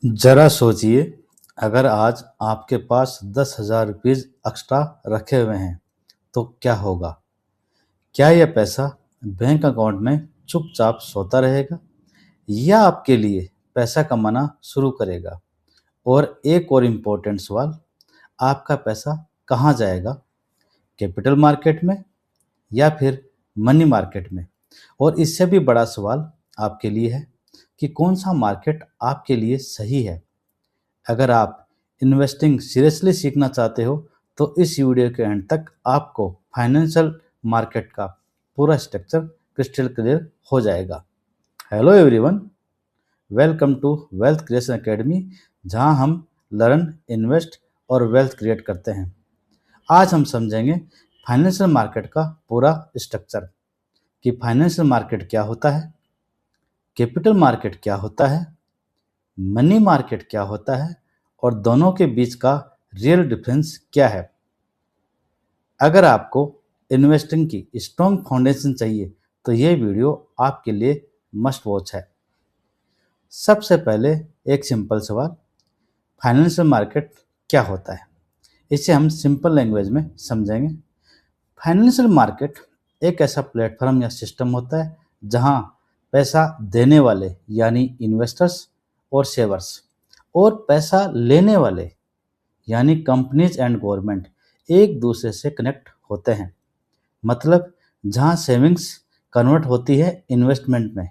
जरा सोचिए, अगर आज आपके पास 10,000 रुपीज एक्स्ट्रा रखे हुए हैं तो क्या होगा? क्या यह पैसा बैंक अकाउंट में चुपचाप सोता रहेगा या आपके लिए पैसा कमाना शुरू करेगा? और एक और इम्पोर्टेंट सवाल, आपका पैसा कहाँ जाएगा? कैपिटल मार्केट में या फिर मनी मार्केट में? और इससे भी बड़ा सवाल आपके लिए है कि कौन सा मार्केट आपके लिए सही है? अगर आप इन्वेस्टिंग सीरियसली सीखना चाहते हो तो इस वीडियो के एंड तक आपको फाइनेंशियल मार्केट का पूरा स्ट्रक्चर क्रिस्टल क्लियर हो जाएगा। Hello everyone, welcome to Wealth Creation Academy, जहां हम लर्न, इन्वेस्ट और वेल्थ क्रिएट करते हैं। आज हम समझेंगे फाइनेंशियल मार्केट का पूरा स्ट्रक्चर कि फाइनेंशियल मार्केट क्या होता है, कैपिटल मार्केट क्या होता है, मनी मार्केट क्या होता है और दोनों के बीच का रियल डिफरेंस क्या है। अगर आपको इन्वेस्टिंग की स्ट्रॉन्ग फाउंडेशन चाहिए तो यह वीडियो आपके लिए मस्ट वॉच है। सबसे पहले एक सिंपल सवाल, फाइनेंशियल मार्केट क्या होता है? इसे हम सिंपल लैंग्वेज में समझेंगे। फाइनेंशियल मार्केट एक ऐसा प्लेटफॉर्म या सिस्टम होता है जहां पैसा देने वाले यानी इन्वेस्टर्स और सेवर्स और पैसा लेने वाले यानी कंपनीज एंड गवर्नमेंट एक दूसरे से कनेक्ट होते हैं। मतलब जहां सेविंग्स कन्वर्ट होती है इन्वेस्टमेंट में,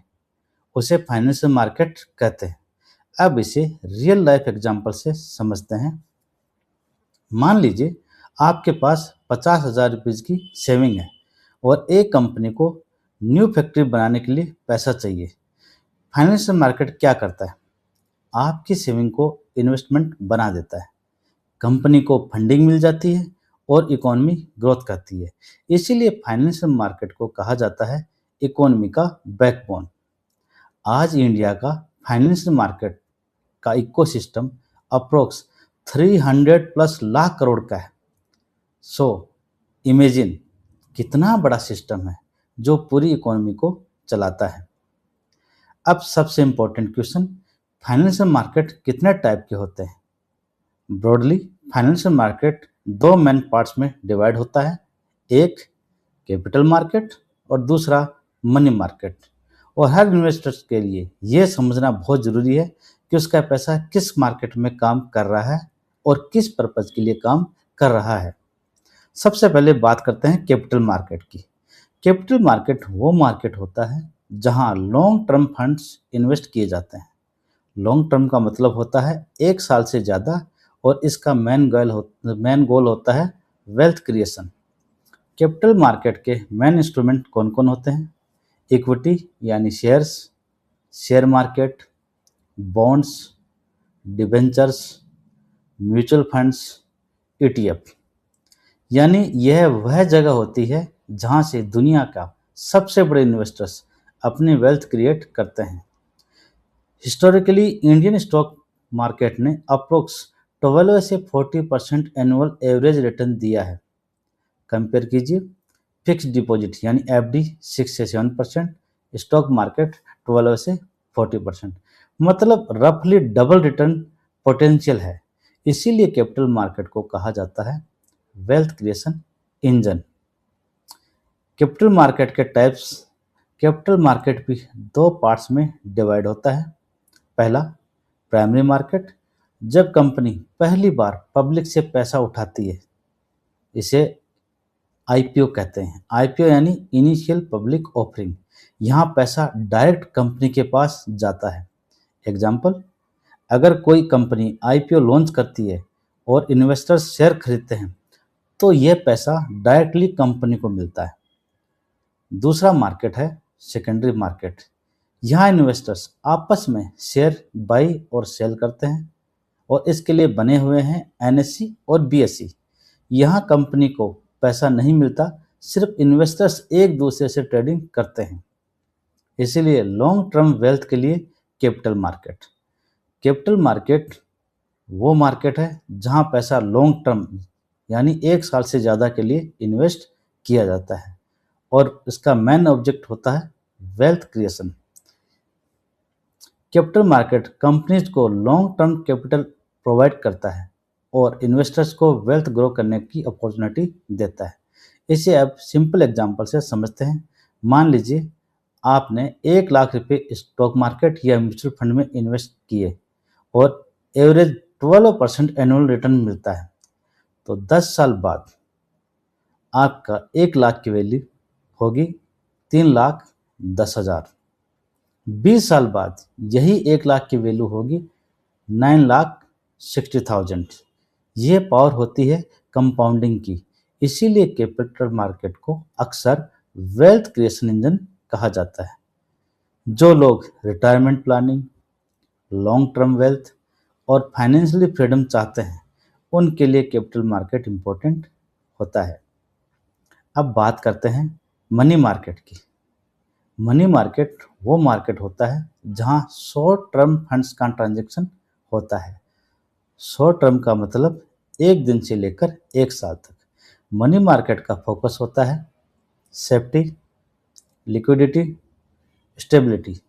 उसे फाइनेंशियल मार्केट कहते हैं। अब इसे रियल लाइफ एग्जांपल से समझते हैं। मान लीजिए आपके पास 50,000 रुपीज़ की सेविंग है और एक कंपनी को न्यू फैक्ट्री बनाने के लिए पैसा चाहिए। फाइनेंशियल मार्केट क्या करता है? आपकी सेविंग को इन्वेस्टमेंट बना देता है, कंपनी को फंडिंग मिल जाती है और इकोनॉमी ग्रोथ करती है। इसीलिए फाइनेंशियल मार्केट को कहा जाता है इकोनॉमी का बैकबोन। आज इंडिया का फाइनेंशियल मार्केट का ecosystem approx 300 plus lakh crore का है। सो इमेजिन कितना बड़ा सिस्टम है जो पूरी इकोनॉमी को चलाता है। अब सबसे इंपॉर्टेंट क्वेश्चन, फाइनेंशियल मार्केट कितने टाइप के होते हैं? ब्रॉडली फाइनेंशियल मार्केट दो मेन पार्ट्स में डिवाइड होता है, एक कैपिटल मार्केट और दूसरा मनी मार्केट। और हर इन्वेस्टर्स के लिए यह समझना बहुत ज़रूरी है कि उसका पैसा किस मार्केट में काम कर रहा है और किस पर्पज़ के लिए काम कर रहा है। सबसे पहले बात करते हैं कैपिटल मार्केट की। कैपिटल मार्केट वो मार्केट होता है जहां लॉन्ग टर्म फंड्स इन्वेस्ट किए जाते हैं। लॉन्ग टर्म का मतलब होता है 1 साल से ज़्यादा और इसका मेन गोल होता है वेल्थ क्रिएशन। कैपिटल मार्केट के मेन इंस्ट्रूमेंट कौन कौन होते हैं? इक्विटी यानी shares, share market, bonds, debentures, mutual funds, ETF. यानी यह वह जगह होती है जहां से दुनिया का सबसे बड़े इन्वेस्टर्स अपनी वेल्थ क्रिएट करते हैं। हिस्टोरिकली इंडियन स्टॉक मार्केट ने अप्रोक्स 12 से 40% एनुअल एवरेज रिटर्न दिया है। कंपेयर कीजिए, फिक्स्ड डिपॉजिट यानी एफडी 6 से 7%, स्टॉक मार्केट 12 से 40%, मतलब रफली डबल रिटर्न पोटेंशियल है। इसीलिए कैपिटल मार्केट को कहा जाता है wealth creation engine. Capital market के टाइप्स, कैपिटल मार्केट भी दो पार्ट्स में डिवाइड होता है। पहला प्राइमरी मार्केट, जब कंपनी पहली बार पब्लिक से पैसा उठाती है, इसे आईपीओ कहते हैं। आईपीओ यानी इनिशियल पब्लिक ऑफरिंग। यहाँ पैसा डायरेक्ट कंपनी के पास जाता है। एग्जाम्पल, अगर कोई कंपनी आईपीओ लॉन्च करती है और इन्वेस्टर्स शेयर खरीदते हैं तो यह पैसा डायरेक्टली कंपनी को मिलता है। दूसरा मार्केट है सेकेंडरी मार्केट। यहाँ इन्वेस्टर्स आपस में शेयर बाई और सेल करते हैं और इसके लिए बने हुए हैं एनएससी और बीएससी। यहाँ कंपनी को पैसा नहीं मिलता, सिर्फ इन्वेस्टर्स एक दूसरे से ट्रेडिंग करते हैं। इसीलिए लॉन्ग टर्म वेल्थ के लिए कैपिटल मार्केट। कैपिटल मार्केट वो मार्केट है जहाँ पैसा लॉन्ग टर्म यानी 1 साल से ज़्यादा के लिए इन्वेस्ट किया जाता है और इसका मेन ऑब्जेक्ट होता है wealth creation. Capital market companies को लॉन्ग टर्म कैपिटल प्रोवाइड करता है और इन्वेस्टर्स को वेल्थ ग्रो करने की अपॉर्चुनिटी देता है। इसे अब सिंपल एग्जांपल से समझते हैं। मान लीजिए आपने 1 लाख रुपए स्टॉक मार्केट या म्यूचुअल फंड में इन्वेस्ट किए और एवरेज 12% एनुअल रिटर्न मिलता है। तो 10 साल बाद आपका 1 लाख की वैल्यू होगी 3,10,000। 20 साल बाद यही 1 लाख की वैल्यू होगी 9,60,000। ये पावर होती है कंपाउंडिंग की। इसीलिए कैपिटल मार्केट को अक्सर वेल्थ क्रिएशन इंजन कहा जाता है। जो लोग retirement planning, long term wealth और फाइनेंशियली फ्रीडम चाहते हैं, उनके लिए कैपिटल मार्केट इम्पोर्टेंट होता है। अब बात करते हैं मनी मार्केट की। मनी मार्केट वो मार्केट होता है जहां शॉर्ट टर्म फंड्स का ट्रांजैक्शन होता है। शॉर्ट टर्म का मतलब 1 दिन से लेकर 1 साल तक। मनी मार्केट का फोकस होता है सेफ्टी, लिक्विडिटी, स्टेबिलिटी।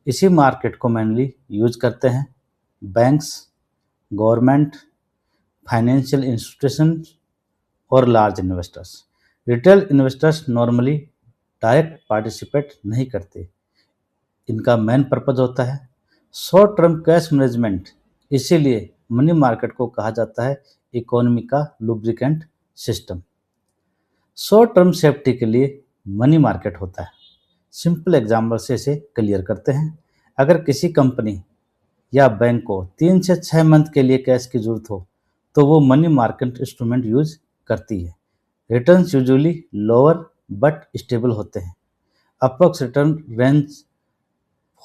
इसी मार्केट को मेनली यूज करते हैं बैंक्स, गवर्नमेंट, फाइनेंशियल इंस्टीट्यूशंस और large investors. Retail investors normally direct participate नहीं करते। इनका मेन पर्पज होता है शॉर्ट टर्म कैश मैनेजमेंट। इसीलिए मनी मार्केट को कहा जाता है इकोनॉमी का lubricant system. Short term safety के लिए मनी मार्केट होता है। सिंपल एग्जाम्पल से इसे क्लियर करते हैं। अगर किसी कंपनी या बैंक को 3 से 6 मंथ के लिए कैश की जरूरत हो तो वो मनी मार्केट इंस्ट्रूमेंट यूज करती है। Returns usually lower but stable होते हैं। अप्रोक्स रिटर्न रेंज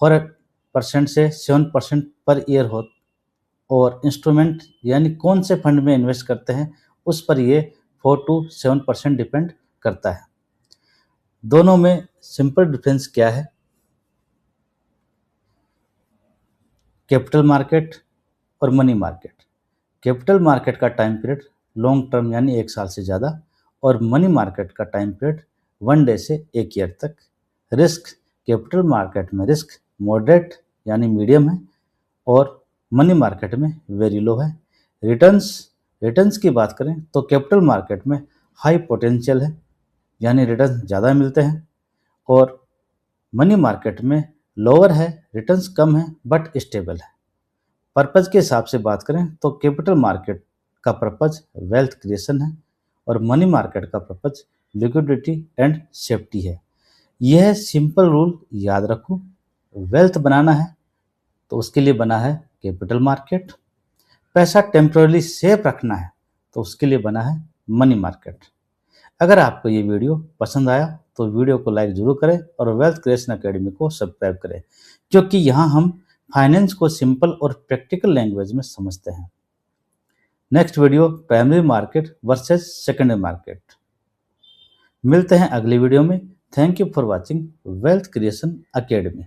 4% से 7% पर ईयर हो और इंस्ट्रूमेंट यानी कौन से फंड में इन्वेस्ट करते हैं उस पर ये 4 to 7% डिपेंड करता है। दोनों में सिंपल डिफरेंस क्या है? कैपिटल मार्केट और मनी मार्केट। कैपिटल मार्केट का टाइम पीरियड लॉन्ग टर्म यानी 1 साल से ज़्यादा और मनी मार्केट का टाइम पीरियड 1 डे से 1 ईयर तक। रिस्क, कैपिटल मार्केट में रिस्क मॉडरेट यानी मीडियम है और मनी मार्केट में वेरी लो है। रिटर्न्स की बात करें तो कैपिटल मार्केट में हाई पोटेंशियल है यानी रिटर्न ज़्यादा मिलते हैं और मनी मार्केट में लोअर है, रिटर्न्स कम है बट स्टेबल है। पर्पज़ के हिसाब से बात करें तो कैपिटल मार्केट का पर्पज़ वेल्थ क्रिएशन है और मनी मार्केट का पर्पज़ लिक्विडिटी एंड सेफ्टी है। यह सिंपल रूल याद रखो। वेल्थ बनाना है तो उसके लिए बना है कैपिटल मार्केट। पैसा टेम्पररी सेफ रखना है तो उसके लिए बना है मनी मार्केट। अगर आपको ये वीडियो पसंद आया तो वीडियो को लाइक जरूर करें और वेल्थ क्रिएशन एकेडमी को सब्सक्राइब करें, क्योंकि यहाँ हम फाइनेंस को सिंपल और प्रैक्टिकल लैंग्वेज में समझते हैं। Next video primary market versus secondary market. मिलते हैं अगली वीडियो में। Thank you for watching wealth Creation academy.